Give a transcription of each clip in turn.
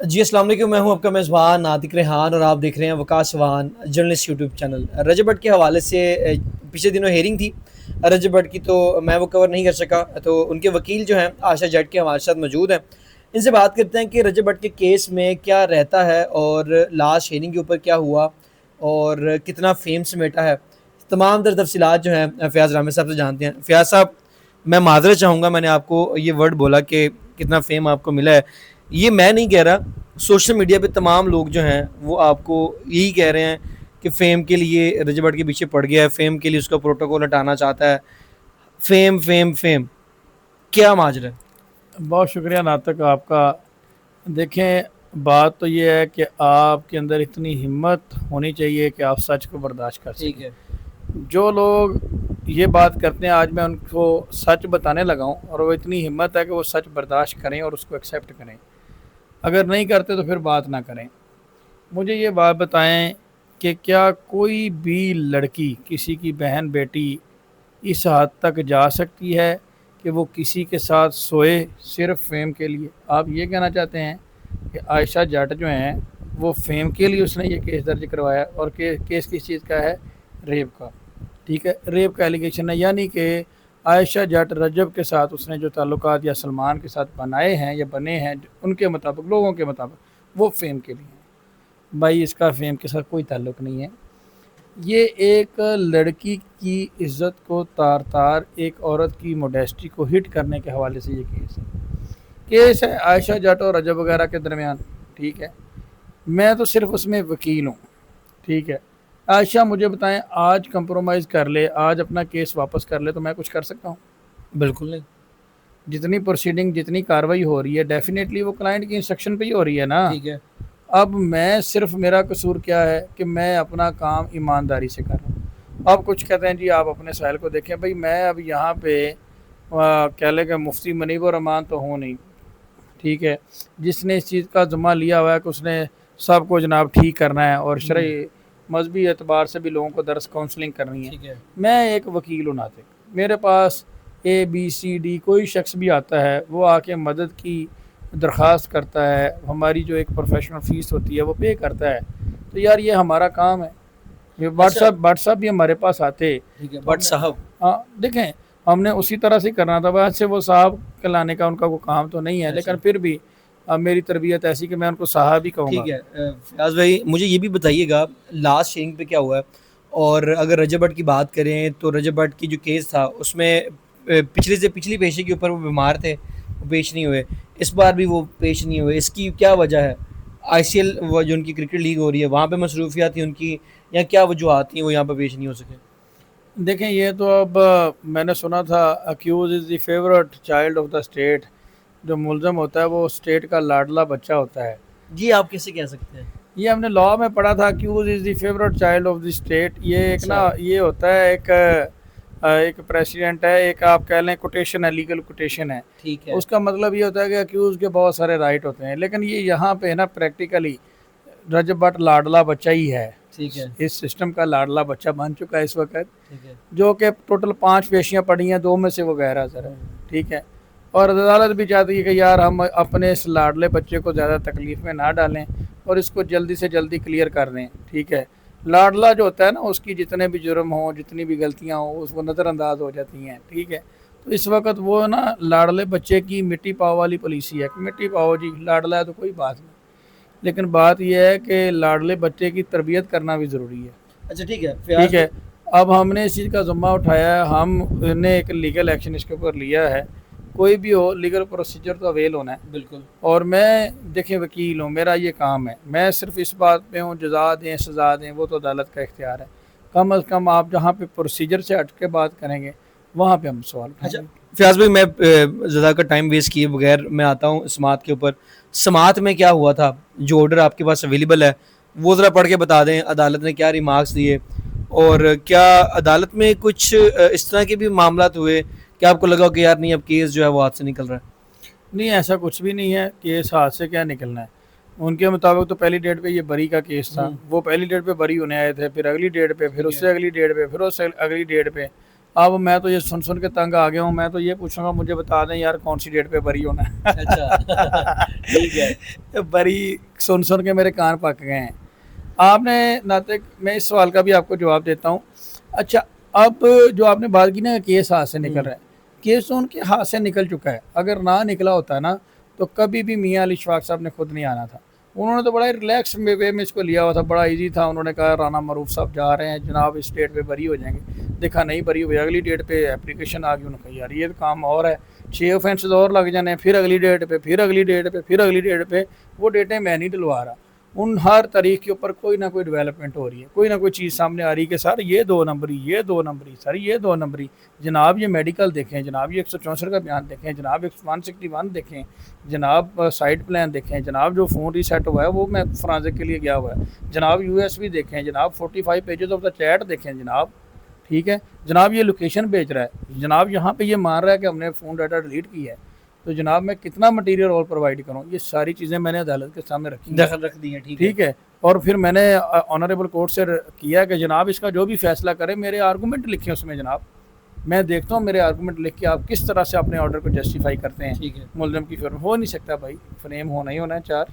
जी, अस्सलाम वालेकुम। मैं हूं आपका मेज़बान नातिक रेहान और आप देख रहे हैं वकास वान जर्नलिस्ट यूट्यूब चैनल। रजब भट्ट के हवाले से पिछले दिनों हेयरिंग थी रजब भट्ट की, तो मैं वो कवर नहीं कर सका। तो उनके वकील जो हैं आशा जट के हमारे साथ मौजूद हैं। इनसे बात करते हैं कि रजब भट्ट के केस में क्या रहता है और लास्ट हेयरिंग के ऊपर क्या हुआ और कितना फ़ेम समेटा है। तमाम तर तफ़सीलात जो हैं फ़याज़ रामे साहब से जानते हैं। फ़याज़ साहब, मैं माज़रत चाहूँगा, मैंने आपको ये वर्ड बोला कि कितना फ़ेम आपको मिला है। ये मैं नहीं कह रहा, सोशल मीडिया पे तमाम लोग जो हैं वो आपको यही कह रहे हैं कि फ़ेम के लिए रजब भट्ट के पीछे पड़ गया है, फ़ेम के लिए उसका प्रोटोकॉल हटाना चाहता है। फ़ेम, फ़ेम, फ़ेम, क्या माजरा है? बहुत शुक्रिया नातक आपका। देखें, बात तो ये है कि आपके अंदर इतनी हिम्मत होनी चाहिए कि आप सच को बर्दाश्त कर ठीक सकें। है। जो लोग ये बात करते हैं, आज मैं उनको सच बताने लगा हूँ और वो इतनी हिम्मत है कि वो सच बर्दाश्त करें और उसको एक्सेप्ट करें। अगर नहीं करते तो फिर बात ना करें। मुझे ये बात बताएं कि क्या कोई भी लड़की किसी की बहन बेटी इस हद तक जा सकती है कि वो किसी के साथ सोए सिर्फ फेम के लिए? आप ये कहना चाहते हैं कि आयशा जट जो हैं वो फेम के लिए उसने ये केस दर्ज करवाया, और केस किस चीज़ का है? रेप का। ठीक है, रेप का एलिगेशन है, यानी कि आयशा जट रजब के साथ उसने जो ताल्लुकात या सलमान के साथ बनाए हैं या बने हैं, उनके मुताबिक, लोगों के मुताबिक वो फेम के लिए हैं। भाई, इसका फेम के साथ कोई ताल्लुक नहीं है। ये एक लड़की की इज्जत को तार तार, एक औरत की मोडेस्टी को हिट करने के हवाले से ये केस है आयशा जट और रजब वगैरह के दरमियान। ठीक है, मैं तो सिर्फ उसमें वकील हूँ। ठीक है, आयशा मुझे बताएं, आज कंप्रोमाइज़ कर ले, आज अपना केस वापस कर ले, तो मैं कुछ कर सकता हूँ? बिल्कुल नहीं। जितनी प्रोसीडिंग, जितनी कार्रवाई हो रही है, डेफिनेटली वो क्लाइंट की इंस्ट्रक्शन पे ही हो रही है ना। ठीक है। अब मैं सिर्फ, मेरा कसूर क्या है कि मैं अपना काम ईमानदारी से कर रहा हूँ। अब कुछ कहते हैं जी आप अपने साइल को देखें। भाई, मैं अब यहाँ पे कह लें कि मुफ्ती मुनीबुर रहमान तो हूँ नहीं। ठीक है, जिसने इस चीज़ का ज़िम्मा लिया हुआ है कि उसने सबको जनाब ठीक करना है और हम्म। शरई मजहबी एतबार से भी लोगों को दरस काउंसलिंग करनी है। ठीक है। मैं एक वकील हूँ नातिक। मेरे पास ABCD कोई शख्स भी आता है, वो आके मदद की दरख्वास्त करता है, हमारी जो एक प्रोफेशनल फ़ीस होती है वो पे करता है, तो यार ये हमारा काम है। ये अच्छा। व्हाट्सअप भी हमारे पास आते ठीक है, तो बट हमने, साहब। हाँ देखें, हमने उसी तरह से करना था। वैसे वो साहब कहलाने का उनका वो काम तो नहीं है, लेकिन अच्छा। फिर भी अब मेरी तरबियत ऐसी कि मैं उनको साहब ही कहूँगा। ठीक है, फयाज भाई, मुझे ये भी बताइएगा लास्ट शेयरिंग पे क्या हुआ है। और अगर रजब भट्ट की बात करें तो रजब भट्ट की जो केस था उसमें पिछले से पिछली पेशी के ऊपर वो बीमार थे, वो पेश नहीं हुए। इस बार भी वो पेश नहीं हुए, इसकी क्या वजह है? ICL वो जो उनकी क्रिकेट लीग हो रही है वहाँ पे मसरूफियात थी उनकी, या क्या वजूहत थी वो यहाँ पर पेश नहीं हो सके? देखें, ये तो अब मैंने सुना था, accused is the favourite child of the state. जो मुलजम होता है वो स्टेट का लाडला बच्चा होता है। जी, आप कैसे कह सकते हैं? ये हमने लॉ में पढ़ा था, accused is the favourite child of the state. ये एक अच्छा। ना, ये होता है एक एक प्रेसिडेंट है, एक आप कह लें कोटेशन है, लीगल कोटेशन है। ठीक है। उसका मतलब ये होता है कि अक्यूज़ के बहुत सारे राइट होते हैं, लेकिन ये यहाँ पे है ना, प्रैक्टिकली रजब भट्ट लाडला बच्चा ही है। ठीक है। इस सिस्टम का लाडला बच्चा बन चुका है इस वक्त। ठीक है। जो कि टोटल 5 पेशियाँ पड़ी हैं, 2 में से वो गैर हाज़िर है। हम्म। ठीक है, और अदालत भी चाहती है कि यार हम अपने इस लाडले बच्चे को ज़्यादा तकलीफ़ में ना डालें और इसको जल्दी से जल्दी क्लियर कर दें। ठीक है, लाडला जो होता है ना, उसकी जितने भी जुर्म हों, जितनी भी गलतियाँ हों, उसको नज़रअंदाज हो जाती हैं। ठीक है, तो इस वक्त वो ना लाडले बच्चे की मिट्टी पाव वाली पॉलिसी है कि मिट्टी पाओ जी, लाडला है तो कोई बात नहीं। लेकिन बात यह है कि लाडले बच्चे की तरबियत करना भी ज़रूरी है। अच्छा, ठीक है ठीक फयाज है, भाई। अब हमने इस चीज़ का ज़िम्मा उठाया है, हमने एक लीगल एक्शन इसके ऊपर लिया है। कोई भी हो, लीगल प्रोसीजर तो अवेल होना है। बिल्कुल। और मैं देखिए वकील हूँ, मेरा ये काम है। मैं सिर्फ इस बात पे हूँ, जजा दें सज़ा दें वो तो अदालत का इख्तियार है। कम अज़ कम आप जहाँ पे प्रोसीजर से हट के बात करेंगे वहाँ पे हम सवाल अच्छा, उठाएंगे। फयाज भाई, मैं ज़्यादा का टाइम वेस्ट किए बगैर मैं आता हूँ समात के ऊपर। समात में क्या हुआ था? जो ऑर्डर आपके पास अवेलेबल है वो ज़रा पढ़ के बता दें, अदालत ने क्या रिमार्क्स दिए, और क्या अदालत में कुछ इस तरह के भी मामला हुए कि आपको लगा कि यार नहीं, अब केस जो है वो हाथ से निकल रहा है? नहीं, ऐसा कुछ भी नहीं है। केस हाथ से क्या निकलना है। उनके मुताबिक तो पहली डेट पे ये बरी का केस था, हम्म। वो पहली डेट पे बरी होने आए थे, फिर अगली डेट पे, फिर ठीक है। उससे अगली डेट पे, फिर उससे अगली डेट पे। अब मैं तो ये सुन सुन के तंग आ गया हूँ। मैं तो ये पूछूंगा, मुझे बता दें यार कौन सी डेट पे बरी होना है। अच्छा ठीक है। बरी सुन सुन के मेरे कान पक गए हैं। आपने नाते मैं इस सवाल का भी आपको जवाब देता हूँ। अच्छा, अब जो आपने बात की ना, केस हाथ से निकल रहा है, केस तो उनके हाथ से निकल चुका है। अगर ना निकला होता ना तो कभी भी मियाँ अली इशफाक साहब ने खुद नहीं आना था। उन्होंने तो बड़ा ही रिलैक्स वे में इसको लिया हुआ था, बड़ा इजी था। उन्होंने कहा राना मरूफ साहब जा रहे हैं जनाब, इस डेट पे बरी हो जाएंगे। देखा नहीं बरी हुई, अगली डेट पे एप्लीकेशन आ गई। उन्होंने कहा यार ये तो काम और है, 6 ऑफेंस और लग जाने, फिर अगली डेट पे, फिर अगली डेट पे, फिर अगली डेट पे। वो डेटें मैं नहीं डलवा रहा। उन हर तारीख के ऊपर कोई ना कोई डेवलपमेंट हो रही है, कोई ना कोई चीज़ सामने आ रही है कि सर ये 2 नंबरी, ये 2 नंबरी, सर ये 2 नंबरी, जनाब ये मेडिकल देखें, जनाब ये 164 का बयान देखें, जनाब 161 देखें, जनाब साइट प्लान देखें, जनाब जो फ़ोन रीसेट हुआ है वो मैं फ्रांसिक के लिए गया हुआ है, जनाब यूएसबी देखें, जनाब 45 पेजेस ऑफ द चैट देखें जनाब, ठीक है जनाब ये लोकेशन भेज रहा है, जनाब यहाँ पे ये मान रहा है कि हमने फ़ोन डाटा डिलीट किया है, तो जनाब मैं कितना मटेरियल और प्रोवाइड करूँ। ये सारी चीज़ें मैंने अदालत के सामने रखी, दखल रख दी है, ठीक है। और फिर मैंने ऑनरेबल कोर्ट से किया कि जनाब इसका जो भी फैसला करें मेरे आर्गूमेंट लिखें उसमें जनाब, मैं देखता हूँ मेरे आर्गूमेंट लिख के आप किस तरह से अपने ऑर्डर को जस्टिफाई करते हैं। ठीक है। मुलजम की फेवर हो नहीं सकता भाई, फ्रेम होना ही होना है 4,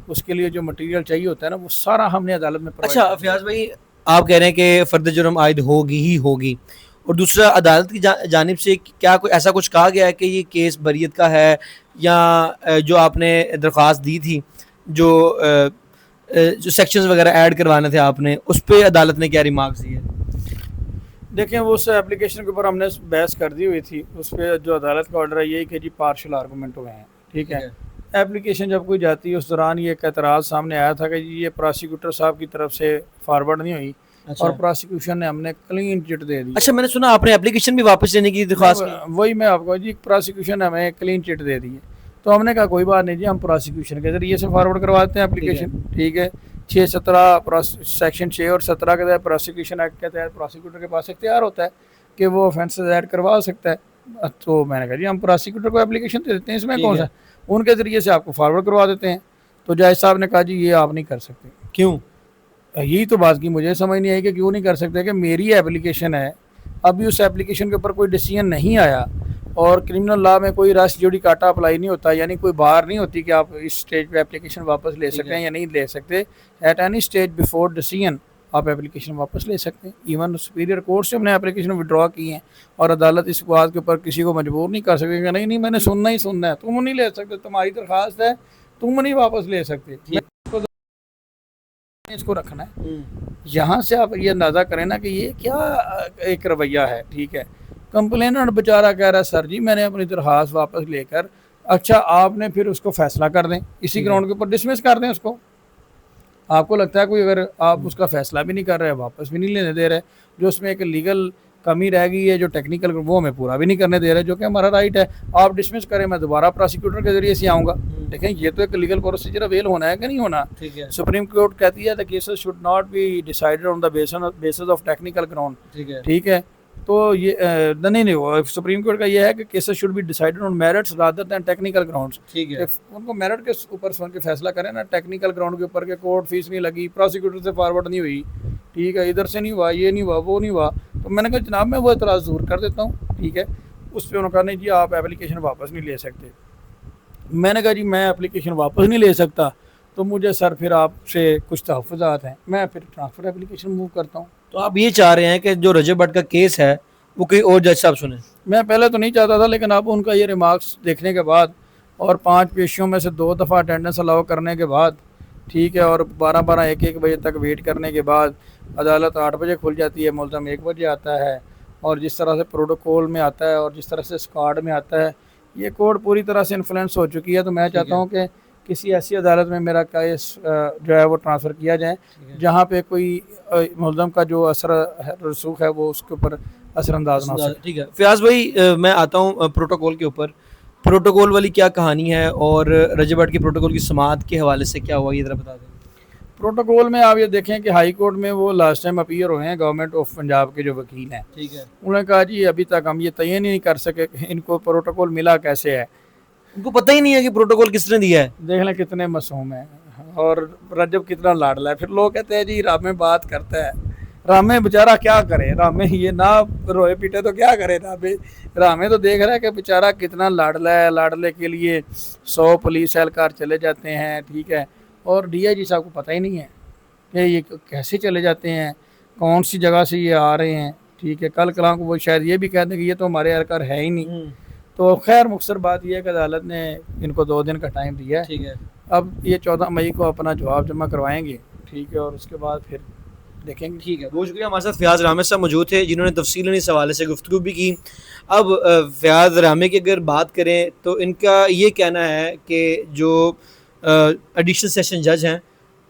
उसके लिए जो मटेरियल चाहिए होता है ना वो सारा हमने अदालत में provide अच्छा कर दिया। फयाज भाई, आप कह रहे हैं कि फर्द जुर्म आयद होगी ही होगी, और दूसरा अदालत की जानिब से क्या कोई ऐसा कुछ कहा गया है कि ये केस बरीयत का है, या जो आपने दरख्वास्त दी थी, जो सेक्शंस वगैरह ऐड करवाने थे आपने, उस पर अदालत ने क्या रिमार्क्स दिए? देखें वो उस एप्लीकेशन के ऊपर हमने बहस कर दी हुई थी, उस पर जो अदालत का ऑर्डर है यही कि जी पार्शल आर्गूमेंट हुए हैं, ठीक है। एप्लीकेशन जब कोई जाती है उस दौरान ये एक एतराज़ सामने आया था कि जी ये प्रोसिक्यूटर साहब की तरफ से फॉरवर्ड नहीं हुई। अच्छा। और प्रोसिक्यूशन ने हमने क्लीन चिट दे दी। अच्छा, मैंने सुना आपने एप्लीकेशन भी वापस लेने की दरख्वास्त की। वही मैं आपको जी, प्रोसिक्यूशन ने हमें क्लीन चिट दे दी है, तो हमने कहा कोई बात नहीं जी, हम प्रोसिक्यूशन के जरिए से फॉरवर्ड करवाते हैं एप्लीकेशन, ठीक है। 6-17 सेक्शन 6 और 17 के तहत प्रोसिक्यूशन एक्ट के तहत प्रोसिक्यूटर के पास इख्तियार होता है कि वो ऑफेंसेस ऐड करवा सकता है। तो मैंने कहा जी हम प्रोसिक्यूटर को एप्लीकेशन दे देते हैं, इसमें कौन सा, उनके ज़रिए से आपको फॉरवर्ड करवा देते हैं। तो जज साहब ने कहा जी ये आप नहीं कर सकते। क्यों? यही तो बात की मुझे समझ नहीं आई कि क्यों नहीं कर सकते, कि मेरी एप्लीकेशन है, अभी उस एप्लीकेशन के ऊपर कोई डिसीजन नहीं आया, और क्रिमिनल लॉ में कोई रस जुडिकाटा अप्लाई नहीं होता, यानी कोई बार नहीं होती कि आप इस स्टेज पे एप्लीकेशन वापस ले सकते हैं या नहीं ले सकते। At any stage before decision आप एप्लीकेशन वापस ले सकते हैं। इवन सुपीरियर कोर्ट से हमने एप्लीकेशन विड्रॉ की है, और अदालत इस बात के ऊपर किसी को मजबूर नहीं कर सकती कि नहीं नहीं मैंने सुनना ही सुनना है, तुम नहीं ले सकते, तुम्हारी दरख्वास्त है, तुम नहीं वापस ले सकते, इसको रखना है। यहाँ से आप ये अंदाज़ा करें ना कि ये क्या एक रवैया है, ठीक है। कंप्लेनेंट बेचारा कह रहा है सर जी मैंने अपनी दरख्वास्त वापस लेकर, अच्छा आपने फिर उसको फैसला कर दें, इसी ग्राउंड के ऊपर डिसमिस कर दें उसको। आपको लगता है कोई, अगर आप उसका फैसला भी नहीं कर रहे, वापस भी नहीं लेने दे रहे, जो उसमें एक लीगल कमी रह गई है जो टेक्निकल, वो हमें पूरा भी नहीं करने दे रहे, जो कि हमारा राइट है, आप डिसमिस करें, मैं दोबारा प्रोसिक्यूटर के जरिए से आऊँगा। देखें ये तो एक लीगल प्रोसीजर अवेल होना है कि नहीं होना। ठीक है। सुप्रीम कोर्ट कहती है the cases should not be decided on the basis of technical ground, ठीक है। ठीक है। तो ये नहीं वो सुप्रीम कोर्ट का ये है कि cases should be decided on merits rather than technical grounds, ठीक है। उनको मेरिट के ऊपर सुन के फैसला करें ना, टेक्निकल ग्राउंड के ऊपर के कोर्ट फीस नहीं लगी, प्रोसिक्यूटर से फॉरवर्ड नहीं हुई, ठीक है, इधर से नहीं हुआ, ये नहीं हुआ, वो नहीं हुआ, तो मैंने कहा जनाब मैं वो एतराज़ दूर कर देता हूँ, ठीक है। उस पर उन्होंने कहा नहीं जी आप एप्लीकेशन वापस नहीं ले सकते। मैंने कहा जी मैं एप्लीकेशन वापस नहीं ले सकता, तो मुझे सर फिर आपसे कुछ तहफ़्फ़ुज़ात हैं, मैं फिर ट्रांसफ़र एप्लीकेशन मूव करता हूँ। तो आप ये चाह रहे हैं कि जो रजब भट्ट का केस है वो कोई और जज साहब सुने? मैं पहले तो नहीं चाहता था, लेकिन अब उनका ये रिमार्क्स देखने के बाद और 5 पेशियों में से 2 दफ़ा अटेंडेंस अलाउ करने के बाद, ठीक है, और 12-12 1-1 बजे तक वेट करने के बाद अदालत 8 बजे खुल जाती है, मुल्ज़म 1 बजे आता है, और जिस तरह से प्रोटोकॉल में आता है और जिस तरह से स्क्वाड में आता है, ये कोर्ट पूरी तरह से इन्फ्लुएंस हो चुकी है। तो मैं चाहता हूँ कि किसी ऐसी अदालत में मेरा केस जो है वो ट्रांसफ़र किया जाए जहाँ पे कोई मुल्ज़म का जो असर रसूख है वो उसके ऊपर असरअंदाज ना हो सके। ठीक है फयाज भाई, मैं आता हूँ प्रोटोकॉल के ऊपर। प्रोटोकॉल वाली क्या कहानी है, और रजब भट्ट के प्रोटोकॉल की समाअत के हवाले से क्या हुआ, ये ज़रा बता दें। प्रोटोकॉल में आप ये देखें कि हाई कोर्ट में वो लास्ट टाइम अपीयर हुए हैं गवर्नमेंट ऑफ पंजाब के जो वकील हैं, ठीक है। उन्होंने कहा जी अभी तक हम ये तयन ही नहीं कर सके कि इनको प्रोटोकॉल मिला कैसे है, उनको पता ही नहीं है कि प्रोटोकॉल किसने दिया है। देख लें कितने मासूम हैं, और रजब कितना लाडला है। फिर लोग कहते हैं जी राम में बात करता है, रामे बेचारा क्या करे, रामे ये ना रोए पीटे तो क्या करे। रामे तो देख रहा है कि बेचारा कितना लाडला है, लाडले के लिए 100 पुलिस एहलकार चले जाते हैं, ठीक है, और डीआईजी साहब को पता ही नहीं है कि ये कैसे चले जाते हैं, कौन सी जगह से ये आ रहे हैं, ठीक है। कल कलाम को वो शायद ये भी कह दें कि ये तो हमारे एहलकार है ही नहीं। तो खैर मुख्तसर बात यह है कि अदालत ने इनको 2 दिन का टाइम दिया है, ठीक है। अब ये 14 मई को अपना जवाब जमा करवाएंगे, ठीक है, और उसके बाद फिर देखेंगे। ठीक है, बहुत शुक्रिया। हमारे साथ फ़याज़ रामे साहब मौजूद थे जिन्होंने तफ़सीलन इस हवाले से गुफ्तगू भी की। अब फ़याज़ रामे की अगर बात करें तो इनका ये कहना है कि जो एडिशनल सेशन जज हैं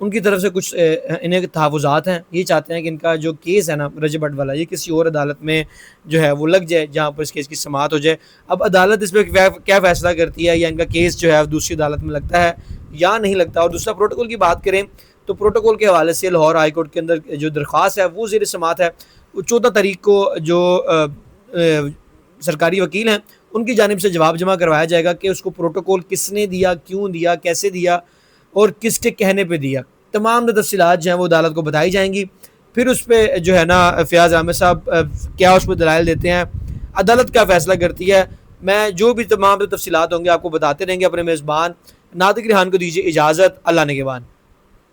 उनकी तरफ से कुछ इन्हें तहफ़्फ़ुज़ात हैं। ये चाहते हैं कि इनका जो केस है ना रजब भट्ट वाला, ये किसी और अदालत में जो है वो लग जाए जहाँ पर इस केस की समाअत हो जाए। अब अदालत इस पर क्या फ़ैसला करती है, या इनका केस जो है दूसरी अदालत में लगता है या नहीं लगता। और दूसरा प्रोटोकॉल की बात करें तो प्रोटोकॉल के हवाले से लाहौर हाई कोर्ट के अंदर जो दरख्वास्त है वो ज़ेर समाअत है। 14 तारीख को जो सरकारी वकील हैं उनकी जानिब से जवाब जमा करवाया जाएगा कि उसको प्रोटोकॉल किसने दिया, क्यों दिया, कैसे दिया और किसके कहने पे दिया। तमाम तफसीलात जो हैं वो अदालत को बताई जाएंगी। फिर उस पर जो है ना फ़याज़ अहमद साहब क्या उस पर दलाइल देते हैं, अदालत क्या फ़ैसला करती है। मैं जो भी तमाम तफसीलात होंगे आपको बताते रहेंगे। अपने मेज़बान नादिक रिहान को दीजिए इजाज़त। अल्लाह निगहबान।